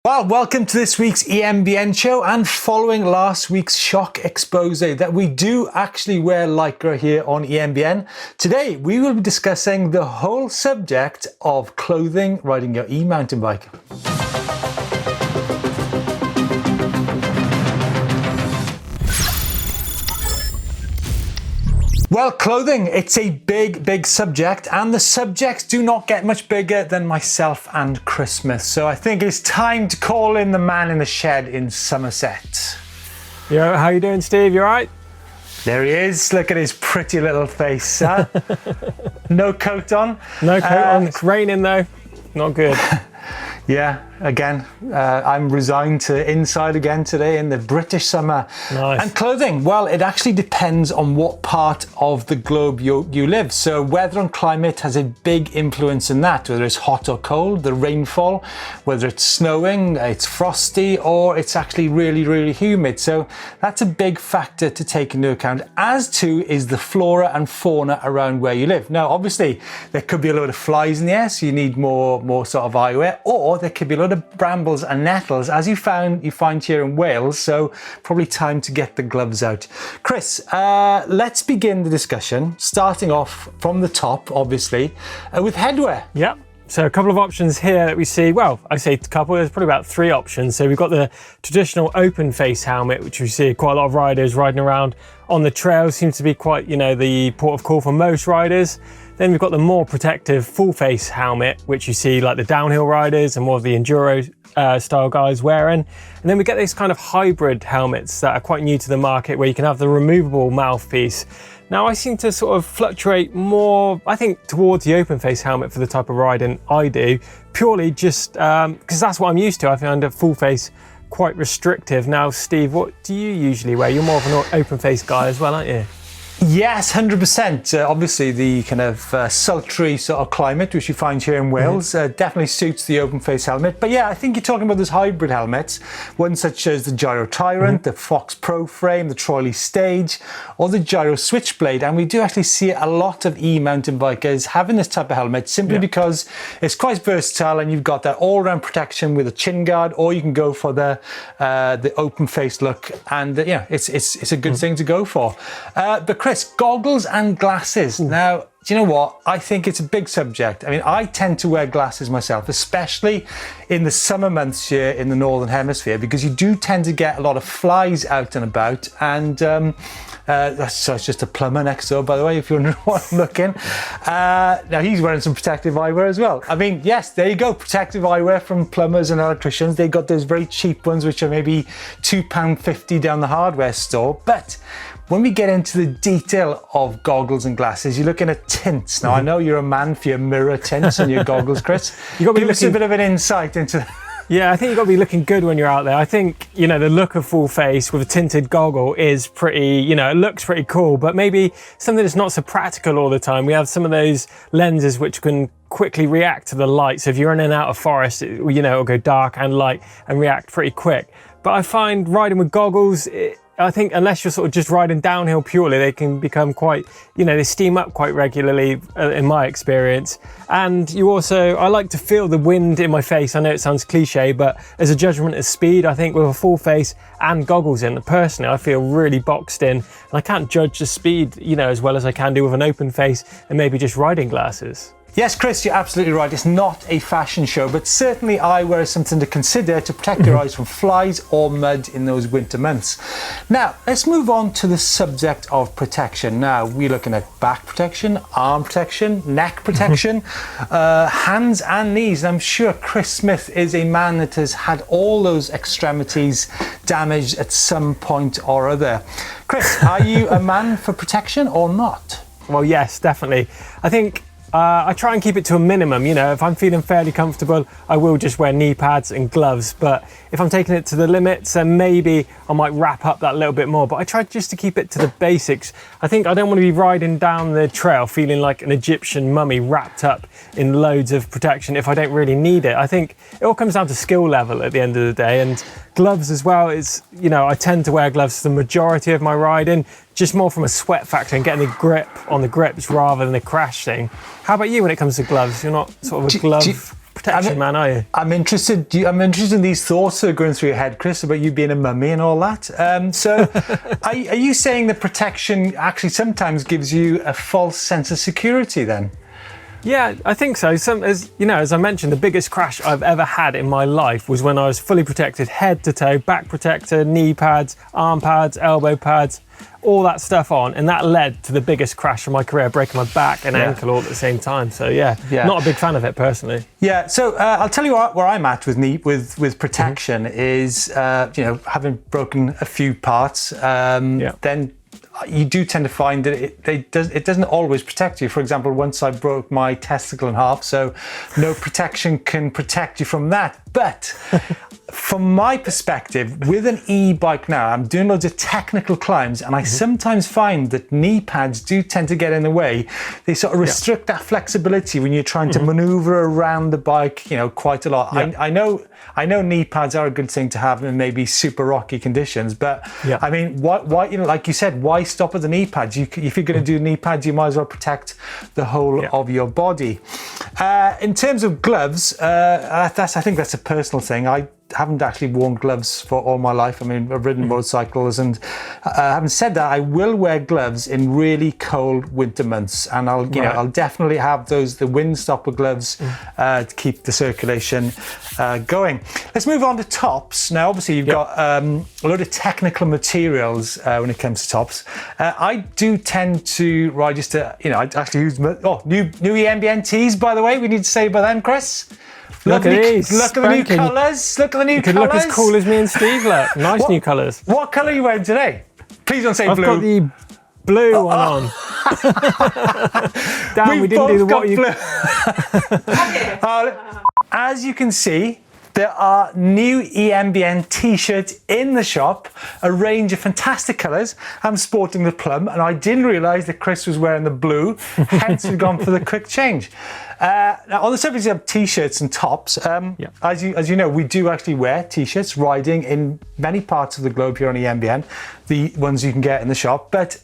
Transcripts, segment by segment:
Well, welcome to this week's EMBN Show, and following last week's shock expose that we do actually wear Lycra here on EMBN, today we will be discussing the whole subject of clothing riding your e-mountain bike. Well, clothing, it's a big subject, and the subjects do not get much bigger than myself and Christmas. So I think it's time to call in the man in the shed in Somerset. Yo, how you doing, Steve? You all right? There he is. Look at his pretty little face. Huh? No coat on. No coat on. It's raining though. Not good. Yeah, again, I'm resigned to inside again today in the British summer. Nice. And clothing, well, it actually depends on what part of the globe you live. So weather and climate has a big influence in that, whether it's hot or cold, the rainfall, whether it's snowing, it's frosty, or it's actually really humid. So that's a big factor to take into account, as too is the flora and fauna around where you live. Now, obviously, there could be a load of flies in the air, so you need more sort of eyewear, or there could be a lot of brambles and nettles, as you find here in Wales, so probably time to get the gloves out. Chris, let's begin the discussion, starting off from the top, obviously, with headwear. Yep. So a couple of options here that we see. Well, I say a couple, there's probably about 3 options. So we've got the traditional open face helmet, which we see quite a lot of riders riding around on the trail. Seems to be quite, the port of call for most riders. Then we've got the more protective full face helmet, which you see like the downhill riders and more of the enduro style guys wearing. And then we get these kind of hybrid helmets that are quite new to the market, where you can have the removable mouthpiece. Now, I seem to sort of fluctuate more, I think, towards the open face helmet for the type of riding I do, purely just because that's what I'm used to. I find a full face quite restrictive. Now, Steve, what do you usually wear? You're more of an open face guy as well, aren't you? Yes, 100%. Obviously, the kind of sultry sort of climate, which you find here in Wales, definitely suits the open face helmet. But yeah, I think you're talking about those hybrid helmets, ones such as the Gyro Tyrant, the Fox Pro Frame, the Trolley Stage, or the Gyro Switchblade. And we do actually see a lot of e-mountain bikers having this type of helmet, simply because it's quite versatile, and you've got that all-round protection with a chin guard, or you can go for the open face look, and it's a good thing to go for. But Chris, goggles and glasses. Now, do you know what? I think it's a big subject. I mean, I tend to wear glasses myself, especially in the summer months here in the Northern Hemisphere, because you do tend to get a lot of flies out and about. And that's just a plumber next door, by the way, if you're wondering what I'm looking. Now, he's wearing some protective eyewear as well. I mean, yes, there you go. Protective eyewear from plumbers and electricians. They got those very cheap ones, which are maybe £2.50 down the hardware store. But when we get into the detail of goggles and glasses, you're looking at tints. Now, I know you're a man for your mirror tints and your goggles, Chris. You've got to give us a bit of an insight into that. Yeah, I think you've got to be looking good when you're out there. I think, the look of full face with a tinted goggle is pretty, it looks pretty cool, but maybe something that's not so practical all the time. We have some of those lenses which can quickly react to the light. So if you're in and out of forest, it'll go dark and light and react pretty quick. But I find riding with goggles, I think unless you're sort of just riding downhill purely, they can become quite, they steam up quite regularly in my experience. And I like to feel the wind in my face. I know it sounds cliche, but as a judgment of speed, I think with a full face and goggles in, personally, I feel really boxed in. And I can't judge the speed, as well as I can do with an open face and maybe just riding glasses. Yes, Chris, you're absolutely right. It's not a fashion show, but certainly eyewear is something to consider to protect your eyes from flies or mud in those winter months. Now, let's move on to the subject of protection. Now, we're looking at back protection, arm protection, neck protection, hands and knees. And I'm sure Chris Smith is a man that has had all those extremities damaged at some point or other. Chris, are you a man for protection or not? Well, yes, definitely. I think I try and keep it to a minimum. If I'm feeling fairly comfortable, I will just wear knee pads and gloves. But if I'm taking it to the limits, then maybe I might wrap up that little bit more. But I try just to keep it to the basics. I think I don't want to be riding down the trail feeling like an Egyptian mummy wrapped up in loads of protection if I don't really need it. I think it all comes down to skill level at the end of the day. And gloves as well is, I tend to wear gloves for the majority of my riding, just more from a sweat factor and getting the grip on the grips rather than the crash thing. How about you when it comes to gloves? You're not sort of a glove protection man, are you? I'm interested in these thoughts that are going through your head, Chris, about you being a mummy and all that. So are you saying that protection actually sometimes gives you a false sense of security then? Yeah, I think so. As I mentioned, the biggest crash I've ever had in my life was when I was fully protected, head to toe, back protector, knee pads, arm pads, elbow pads, all that stuff on, and that led to the biggest crash of my career, breaking my back and ankle all at the same time. So not a big fan of it personally. Yeah. So I'll tell you where I'm at with protection is having broken a few parts. Then you do tend to find that it doesn't always protect you. For example, once I broke my testicle in half, so no protection can protect you from that. But from my perspective, with an e-bike now, I'm doing loads of technical climbs, and I sometimes find that knee pads do tend to get in the way. They sort of restrict that flexibility when you're trying to maneuver around the bike, quite a lot. I know knee pads are a good thing to have in maybe super rocky conditions, but I mean, why like you said, why stop at the knee pads? If you're going to do knee pads, you might as well protect the whole of your body. In terms of gloves, I think that's a personal thing. I haven't actually worn gloves for all my life. I mean, I've ridden motorcycles, and having said that, I will wear gloves in really cold winter months, and I'll definitely have the wind stopper gloves to keep the circulation going. Let's move on to tops. Now, obviously, you've got a load of technical materials when it comes to tops. I do tend to ride I actually use new EMBN tees, by the way. We need to say about them, Chris. Look at these. Look at the new colours. Look at the new colours. You could look as cool as me and Steve. Look. Nice new colours. What colour are you wearing today? Please don't say blue. I've got the blue one on. Damn, we didn't do the what you... As you can see, there are new eMBN t-shirts in the shop, a range of fantastic colours. I'm sporting the plum, and I didn't realise that Chris was wearing the blue, hence we've gone for the quick change. Now, on the subject of t-shirts and tops, as you know, we do actually wear t-shirts riding in many parts of the globe here on eMBN, the ones you can get in the shop, but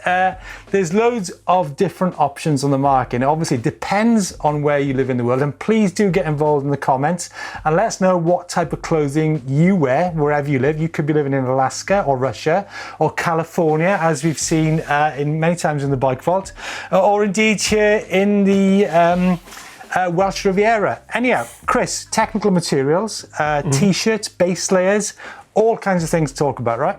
there's loads of different options on the market. And obviously, it depends on where you live in the world, and please do get involved in the comments and let us know what type of clothing you wear wherever you live. You could be living in Alaska or Russia or California, as we've seen in many times in the Bike Vault, or indeed here in the Welsh Riviera. Anyhow, Chris, technical materials, t-shirts, base layers, all kinds of things to talk about, right?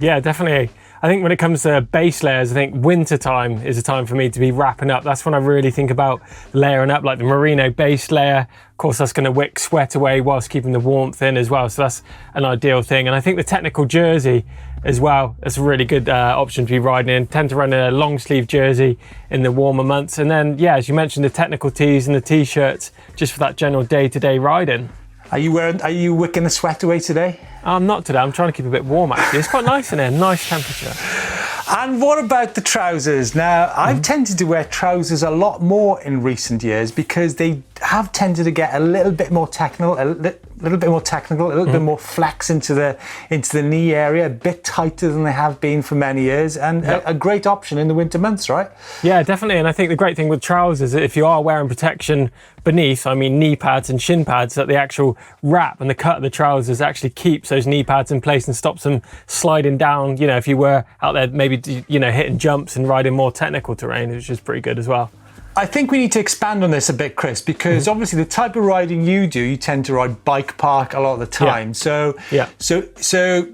Yeah, definitely. I think when it comes to base layers, I think winter time is a time for me to be wrapping up. That's when I really think about layering up, like the merino base layer. Of course, that's going to wick sweat away whilst keeping the warmth in as well. So that's an ideal thing. And I think the technical jersey as well, that's a really good option to be riding in. Tend to run a long sleeve jersey in the warmer months. And then, as you mentioned, the technical tees and the t-shirts, just for that general day-to-day riding. Are you wicking the sweat away today? I'm not today. I'm trying to keep a bit warm, actually. It's quite nice in here, nice temperature. And what about the trousers? Now, I've tended to wear trousers a lot more in recent years because they have tended to get a little bit more technical, a little bit more flex into the knee area, a bit tighter than they have been for many years, and a great option in the winter months, right? Yeah, definitely. And I think the great thing with trousers, if you are wearing protection beneath, I mean knee pads and shin pads, that the actual wrap and the cut of the trousers actually keeps those knee pads in place and stops them sliding down. If you were out there maybe hitting jumps and riding more technical terrain, which is pretty good as well. I think we need to expand on this a bit, Chris, because obviously the type of riding you do, you tend to ride bike park a lot of the time. So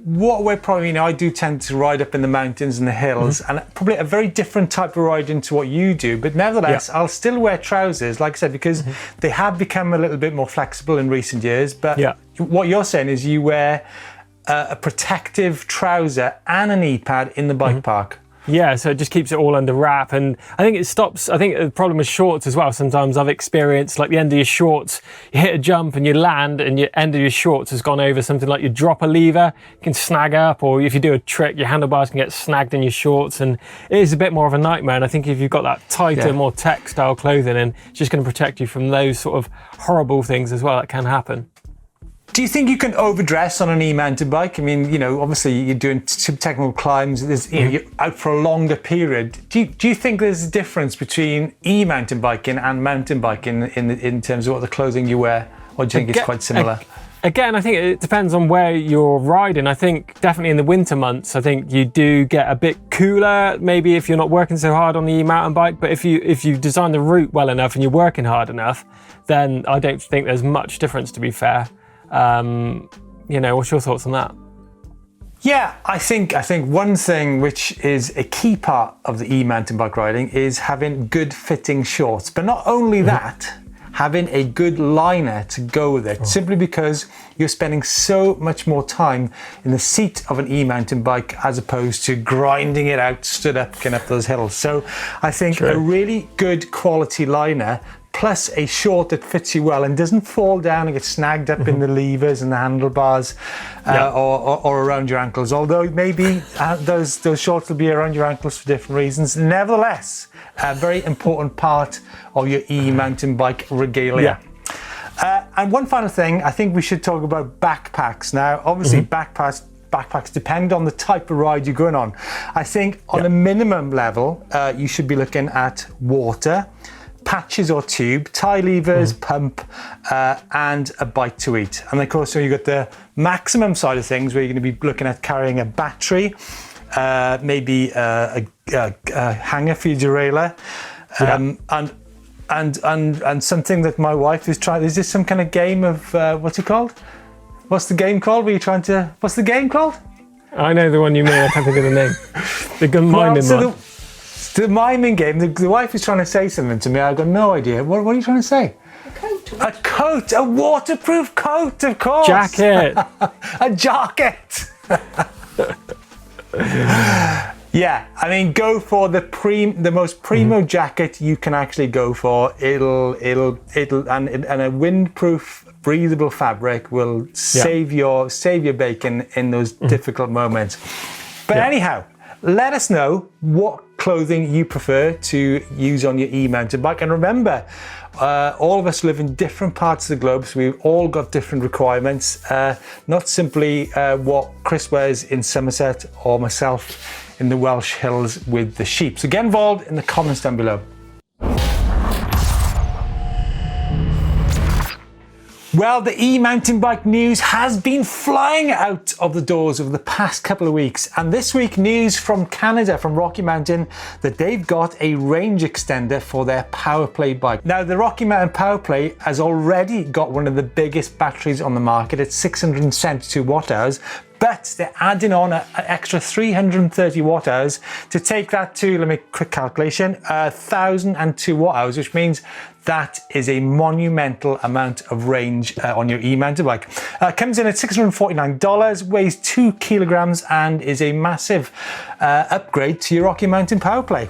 what we're probably, I do tend to ride up in the mountains and the hills, and probably a very different type of riding to what you do. But nevertheless, I'll still wear trousers, like I said, because they have become a little bit more flexible in recent years. But what you're saying is you wear a protective trouser and a knee pad in the bike park. Yeah, so it just keeps it all under wrap, and I think the problem with shorts as well, sometimes I've experienced like the end of your shorts, you hit a jump and you land and your end of your shorts has gone over something like you drop a lever, you can snag up, or if you do a trick, your handlebars can get snagged in your shorts, and it is a bit more of a nightmare. And I think if you've got that tighter, more textile clothing in, it's just going to protect you from those sort of horrible things as well that can happen. Do you think you can overdress on an e-mountain bike? I mean, obviously you're doing super technical climbs. You're out for a longer period. Do you think there's a difference between e-mountain biking and mountain biking in terms of what the clothing you wear or do you think it's quite similar? Again, I think it depends on where you're riding. I think definitely in the winter months, I think you do get a bit cooler, maybe if you're not working so hard on the e-mountain bike. But if you design the route well enough and you're working hard enough, then I don't think there's much difference, to be fair. You know, what's your thoughts on that? Yeah, I think one thing which is a key part of the e-mountain bike riding is having good fitting shorts. But not only that, having a good liner to go with it, simply because you're spending so much more time in the seat of an e-mountain bike as opposed to grinding it out, stood up, getting up those hills. So I think a really good quality liner plus a short that fits you well and doesn't fall down and get snagged up in the levers and the handlebars or around your ankles. Although maybe those shorts will be around your ankles for different reasons. Nevertheless, a very important part of your e-mountain bike regalia. And one final thing, I think we should talk about backpacks. Now, obviously backpacks depend on the type of ride you're going on. I think on a minimum level, you should be looking at water, patches or tube, tie levers, pump, and a bite to eat. And of course, you've got the maximum side of things where you're going to be looking at carrying a battery, maybe a hanger for your derailleur, and something that my wife is trying. Is this some kind of game of what's it called? What's the game called? What's the game called? I know the one you mean. I can't think of the name. The good miming one. The miming game, the wife is trying to say something to me. I've got no idea. What are you trying to say? A coat, a waterproof coat, of course. Jacket. A jacket. Yeah, I mean, go for the most primo jacket you can actually go for. It'll and a windproof, breathable fabric will save your bacon in those difficult moments. But anyhow, let us know what clothing you prefer to use on your e-mountain bike. And remember, all of us live in different parts of the globe, so we've all got different requirements. Not simply what Chris wears in Somerset or myself in the Welsh hills with the sheep. So get involved in the comments down below. Well, the e-mountain bike news has been flying out of the doors over the past couple of weeks. And this week, news from Canada, from Rocky Mountain, that they've got a range extender for their PowerPlay bike. Now, the Rocky Mountain PowerPlay has already got one of the biggest batteries on the market at 672 watt hours. But they're adding on an extra 330 watt hours to take that to, let me quick calculation, 1,002 watt hours, which means that is a monumental amount of range on your e-mountain bike. Comes in at $649, weighs 2 kilograms, and is a massive upgrade to your Rocky Mountain PowerPlay.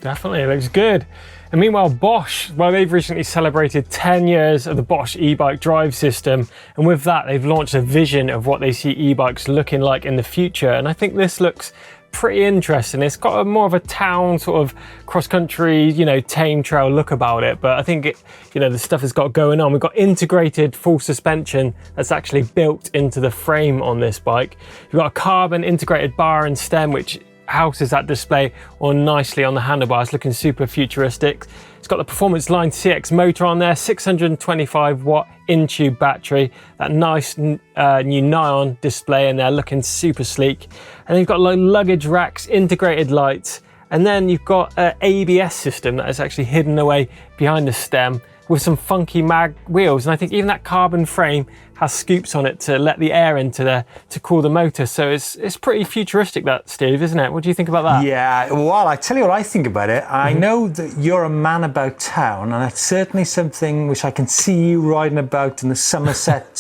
Definitely, it looks good. And meanwhile, Bosch, well, they've recently celebrated 10 years of the Bosch e-bike drive system. And with that, they've launched a vision of what they see e-bikes looking like in the future. And I think this looks pretty interesting. It's got a more of a town sort of cross-country, you know, tame trail look about it. But I think it, you know, the stuff has got going on. We've got integrated full suspension that's actually built into the frame on this bike. You've got a carbon integrated bar and stem, which houses that display on nicely on the handlebars, looking super futuristic. It's got the Performance Line CX motor on there, 625 watt in-tube battery, that nice new Neon display in there, looking super sleek. And you've got like luggage racks, integrated lights, and then you've got an ABS system that is actually hidden away behind the stem with some funky mag wheels. And I think even that carbon frame has scoops on it to let the air into there to cool the motor. So it's pretty futuristic, that, Steve, isn't it? What do you think about that? Yeah, well, I tell you what I think about it. I know that you're a man about town, and it's certainly something which I can see you riding about in the Somerset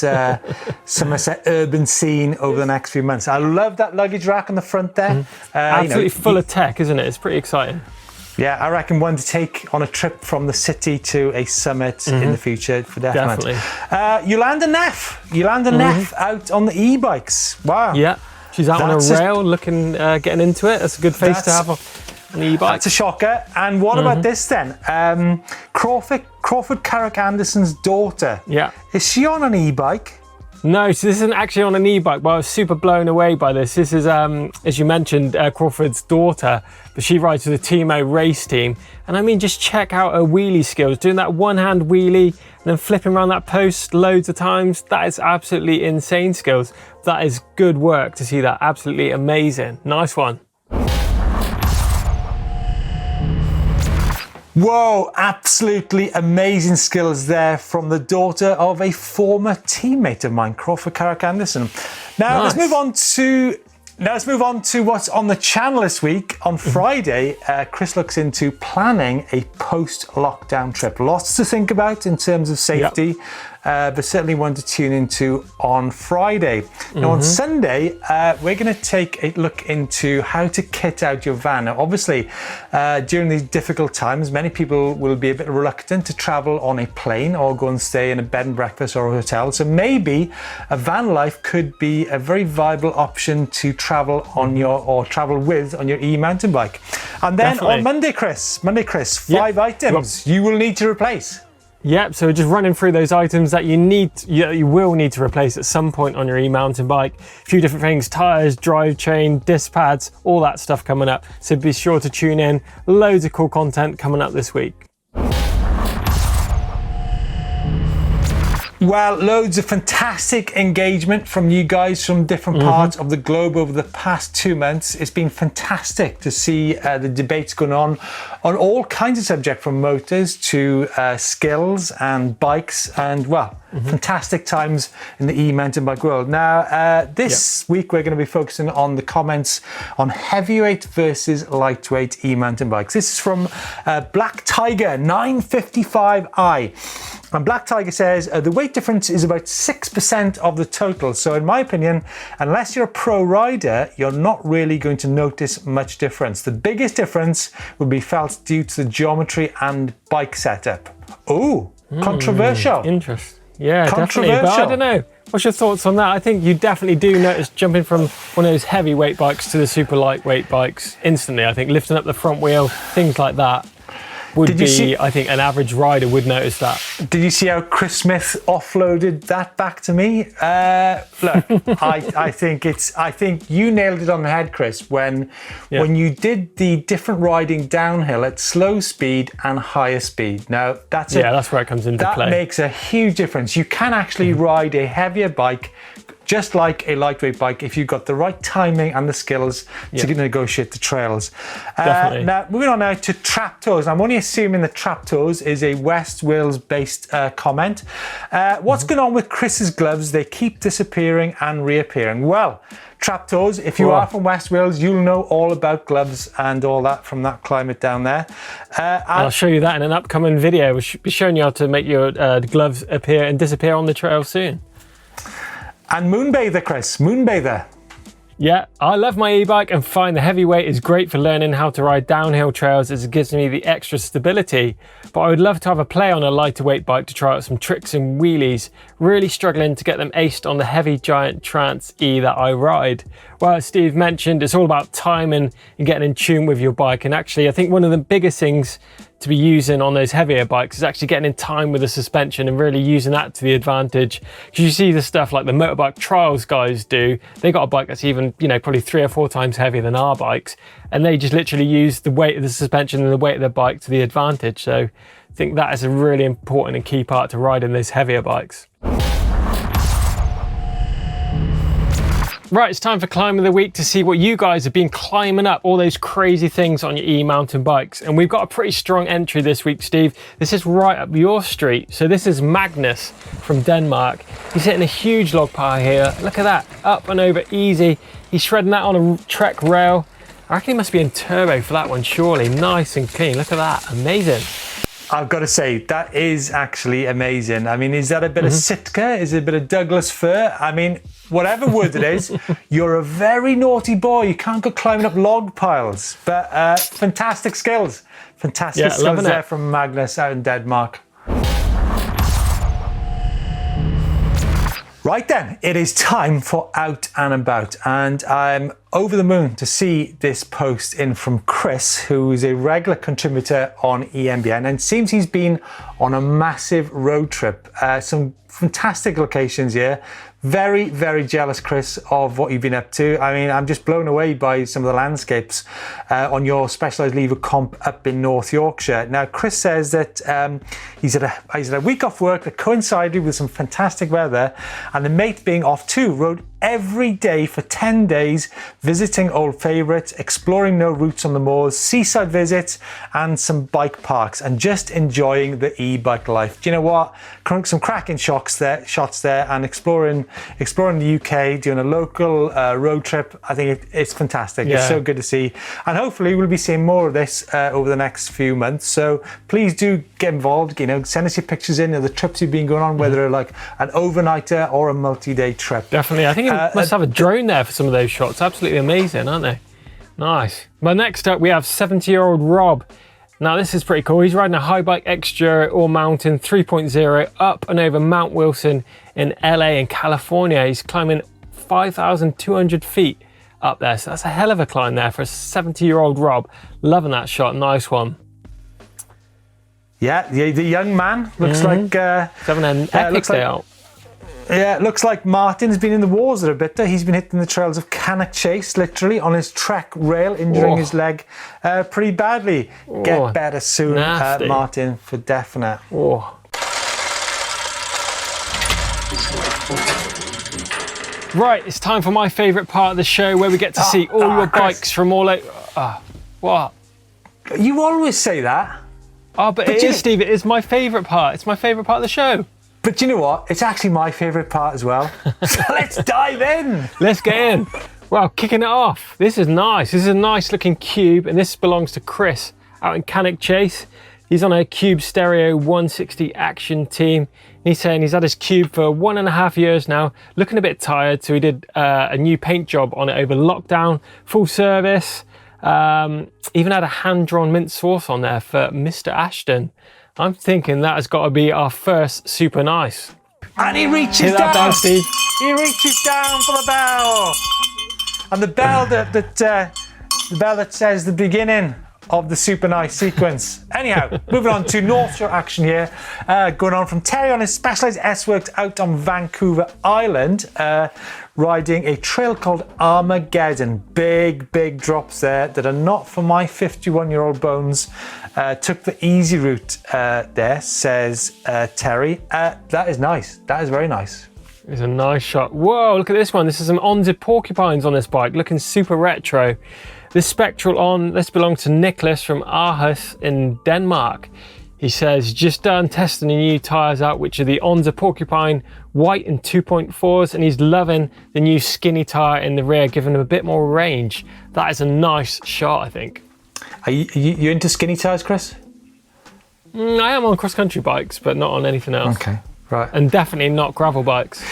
Somerset urban scene over the next few months. I love that luggage rack on the front there. Absolutely full of tech, isn't it? It's pretty exciting. Yeah, I reckon one to take on a trip from the city to a summit in the future, for definitely. Yolanda Neff out on the e-bikes. Wow. Yeah, she's out on a rail, looking, getting into it. That's a good face to have on the e-bike. That's a shocker. And what about this then? Crawford Carrick Anderson's daughter. Yeah. Is she on an e-bike? No, so this isn't actually on an e-bike, but I was super blown away by this. This is, as you mentioned, Crawford's daughter, but she rides for the Timo race team. And I mean, just check out her wheelie skills, doing that one-hand wheelie and then flipping around that post loads of times. That is absolutely insane skills. That is good work to see that. Absolutely amazing. Nice one. Whoa, absolutely amazing skills there from the daughter of a former teammate of mine, Crawford Carrick Anderson. Now, nice. Let's move on to what's on the channel this week. On Friday, Chris looks into planning a post-lockdown trip. Lots to think about in terms of safety, but certainly one to tune into on Friday. Now on Sunday, we're going to take a look into how to kit out your van. Now obviously, during these difficult times, many people will be a bit reluctant to travel on a plane or go and stay in a bed and breakfast or a hotel. So maybe a van life could be a very viable option to travel on travel with on your e-mountain bike. And then on Monday, Chris, 5 items you will need to replace. Yep, so just running through those items that you will need to replace at some point on your e-mountain bike. A few different things, tires, drive chain, disc pads, all that stuff coming up. So be sure to tune in. Loads of cool content coming up this week. Well, loads of fantastic engagement from you guys from different parts of the globe over the past 2 months. It's been fantastic to see the debates going on all kinds of subjects, from motors to skills and bikes, and well, fantastic times in the e-mountain bike world. Now, this week we're going to be focusing on the comments on heavyweight versus lightweight e-mountain bikes. This is from Black Tiger 955i. And Black Tiger says the weight difference is about 6% of the total. So in my opinion, unless you're a pro rider, you're not really going to notice much difference. The biggest difference will be felt due to the geometry and bike setup. Oh, controversial. Interesting. Yeah, definitely. But I don't know. What's your thoughts on that? I think you definitely do notice jumping from one of those heavyweight bikes to the super lightweight bikes instantly. I think lifting up the front wheel, things like that, I think an average rider would notice that. Did you see how Chris Smith offloaded that back to me? Look, I think you nailed it on the head, Chris, when you did the different riding downhill at slow speed and higher speed. Now that's where it comes into play. That makes a huge difference. You can actually ride a heavier bike just like a lightweight bike if you've got the right timing and the skills to negotiate the trails. Now, moving on now to trap toes. I'm only assuming the trap toes is a West Wales based comment. What's going on with Chris's gloves? They keep disappearing and reappearing. Well, trap toes, if you are from West Wales, you'll know all about gloves and all that from that climate down there. I'll show you that in an upcoming video. We'll be showing you how to make your gloves appear and disappear on the trail soon. And Moonbather, Chris, Moonbather. Yeah, I love my e-bike and find the heavyweight is great for learning how to ride downhill trails as it gives me the extra stability. But I would love to have a play on a lighter weight bike to try out some tricks and wheelies. Really struggling to get them aced on the heavy giant Trance E that I ride. Well, as Steve mentioned, it's all about timing and getting in tune with your bike. And actually, I think one of the biggest things to be using on those heavier bikes is actually getting in time with the suspension and really using that to the advantage. Because you see the stuff like the motorbike trials guys do. They got a bike that's even, probably 3 or 4 times heavier than our bikes. And they just literally use the weight of the suspension and the weight of the bike to the advantage. So I think that is a really important and key part to riding those heavier bikes. Right, it's time for Climb of the Week to see what you guys have been climbing up, all those crazy things on your e-mountain bikes. And we've got a pretty strong entry this week, Steve. This is right up your street. So this is Magnus from Denmark. He's hitting a huge log pile here. Look at that, up and over easy. He's shredding that on a Trek rail. I reckon he must be in turbo for that one, surely. Nice and clean, look at that, amazing. I've got to say, that is actually amazing. I mean, is that a bit of Sitka? Is it a bit of Douglas fir? I mean, whatever word it is, you're a very naughty boy. You can't go climbing up log piles. But fantastic skills. Fantastic skills there from Magnus out in Denmark. Right then, it is time for Out and About, and I'm over the moon to see this post in from Chris, who is a regular contributor on EMBN, and it seems he's been on a massive road trip. Some fantastic locations here. Very, very jealous, Chris, of what you've been up to. I mean, I'm just blown away by some of the landscapes on your Specialized Lever comp up in North Yorkshire. Now, Chris says that he's had a week off work that coincided with some fantastic weather, and the mate being off too, rode every day for 10 days, visiting old favourites, exploring no routes on the moors, seaside visits, and some bike parks, and just enjoying the e-bike life. Do you know what? Some cracking shots there, and exploring the UK, doing a local road trip. I think it's fantastic. Yeah. It's so good to see, and hopefully we'll be seeing more of this over the next few months. So please do get involved. You know, send us your pictures in of the trips you've been going on, whether they're like an overnighter or a multi-day trip. Definitely. I think you must have a drone there for some of those shots. Absolutely amazing, aren't they? Nice. But next up, we have 70-year-old Rob. Now, this is pretty cool. He's riding a high bike X-Enduro All Mountain 3.0 up and over Mount Wilson in LA in California. He's climbing 5,200 feet up there. So that's a hell of a climb there for a 70-year-old Rob. Loving that shot. Nice one. Yeah, the young man looks like... He's having an epic day out. Yeah, it looks like Martin's been in the wars a bit there. He's been hitting the trails of Cannock Chase, literally, on his trek rail, injuring his leg pretty badly. Get better soon, Martin, for definite. Right, it's time for my favourite part of the show, where we get to see all your bikes from all over... what? You always say that. Oh, but it is, Steve. It is my favourite part. It's my favourite part of the show. But you know what? It's actually my favourite part as well. So let's dive in. Let's get in. Well, kicking it off. This is nice. This is a nice looking cube, and this belongs to Chris out in Cannock Chase. He's on a Cube Stereo 160 Action team. He's saying he's had his Cube for 1.5 years now, looking a bit tired, so he did a new paint job on it over lockdown, full service. Even had a hand-drawn mint sauce on there for Mr. Ashton. I'm thinking that has got to be our first Super Nice. And he reaches down. Down, Steve. He reaches down for the bell. And the bell that says the beginning of the Super Nice sequence. Anyhow, moving on to North Shore action here. Going on from Terry on his Specialized S-Works out on Vancouver Island, riding a trail called Armageddon. Big drops there that are not for my 51-year-old bones. Took the easy route there, says Terry. That is nice. That is very nice. It's a nice shot. Whoa, look at this one. This is some Onza porcupines on this bike, looking super retro. This Spectral on, this belongs to Nicholas from Aarhus in Denmark. He says, just done testing the new tyres out, which are the Onza Porcupine White and 2.4s, and he's loving the new skinny tyre in the rear, giving him a bit more range. That is a nice shot, I think. Are you into skinny tyres, Chris? I am on cross-country bikes, but not on anything else. Okay, right. And definitely not gravel bikes,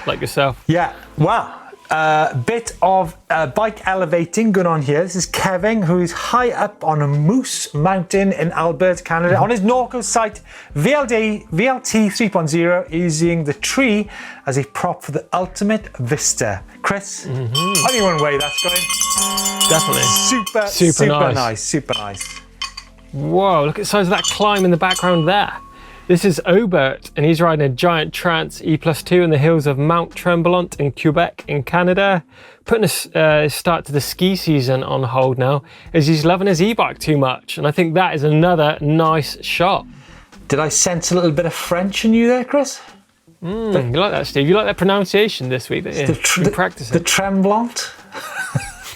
like yourself. Yeah, wow. Bit of bike elevating going on here. This is Kevin, who is high up on a Moose Mountain in Alberta, Canada. On his Norco site, VLT 3.0, using the tree as a prop for the ultimate vista. Chris, only one way that's going. Definitely. Super nice. Whoa, look at the size of that climb in the background there. This is Aubert, and he's riding a giant Trance E+2 in the hills of Mount Tremblant in Quebec in Canada. Putting a start to the ski season on hold now, as he's loving his e-bike too much. And I think that is another nice shot. Did I sense a little bit of French in you there, Chris? You like that, Steve? You like that pronunciation this week, didn't you? Been practicing. The Tremblant?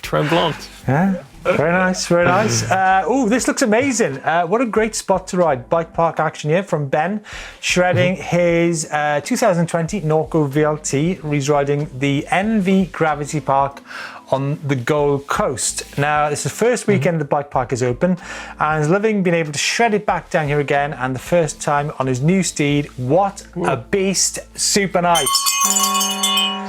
Tremblant. Yeah. Very nice. Oh, this looks amazing. What a great spot to ride. Bike park action here from Ben, shredding his 2020 Norco VLT. He's riding the NV Gravity Park on the Gold Coast. Now, this is the first weekend the bike park is open, and he's loving being able to shred it back down here again, and the first time on his new steed. What a beast. Super nice.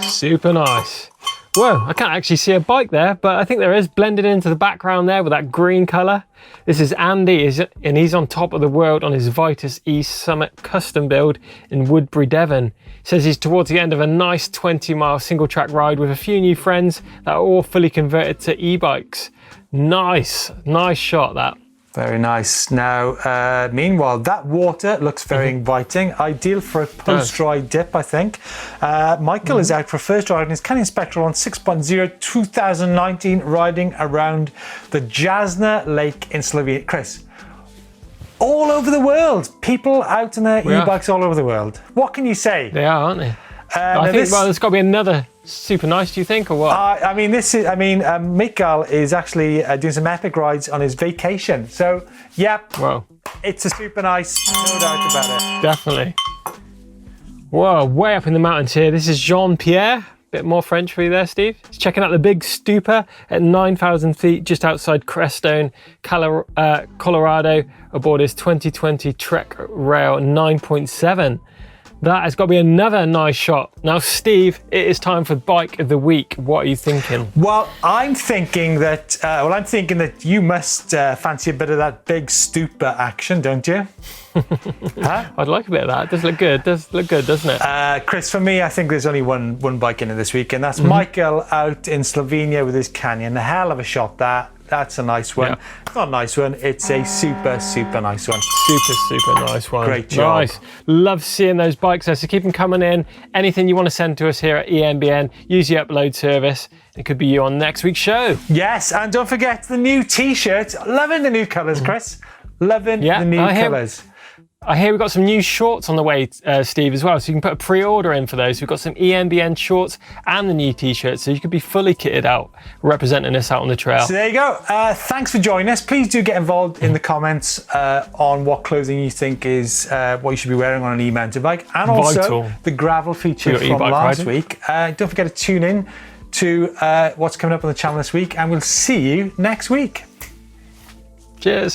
Super nice. Whoa, I can't actually see a bike there, but I think there is blended into the background there with that green colour. This is Andy, and he's on top of the world on his Vitus E Summit custom build in Woodbury, Devon. He says he's towards the end of a nice 20-mile single track ride with a few new friends that are all fully converted to e-bikes. Nice shot that. Very nice. Now, meanwhile, that water looks very inviting. Ideal for a post-dry dip, I think. Michael is out for first ride in his Canyon Spectral on 6.0 2019, riding around the Jasna Lake in Slovenia. Chris, all over the world. People out on their e-bikes all over the world. What can you say? They are, aren't they? I think, well, there's got to be another super nice, do you think, or what? Mikael is actually doing some epic rides on his vacation. So, yeah, Whoa. It's a super nice, no doubt about it. Definitely. Whoa, way up in the mountains here. This is Jean-Pierre. Bit more French for you there, Steve. He's checking out the big stupa at 9,000 feet just outside Crestone, Colorado, aboard his 2020 Trek Rail 9.7. That has got to be another nice shot. Now, Steve, it is time for Bike of the Week. What are you thinking? Well, I'm thinking that you must fancy a bit of that big stupa action, don't you? Huh? I'd like a bit of that. It does look good. Doesn't it? Chris, for me, I think there's only one bike in it this week, and that's Michael out in Slovenia with his Canyon. A hell of a shot that. That's a nice one. Yeah. It's not a nice one. It's a super nice one. Super nice one. Great job. Nice. Love seeing those bikes there. So keep them coming in. Anything you want to send to us here at EMBN, use the upload service. It could be you on next week's show. Yes, and don't forget the new T-shirt. Loving the new colours, Chris. Loving the new colours. I hear we've got some new shorts on the way, Steve, as well. So you can put a pre-order in for those. We've got some EMBN shorts and the new T-shirts. So you could be fully kitted out, representing us out on the trail. So there you go. Thanks for joining us. Please do get involved in the comments on what clothing you think is what you should be wearing on an e-mountain bike. And also the gravel feature from last week. Don't forget to tune in to what's coming up on the channel this week. And we'll see you next week. Cheers.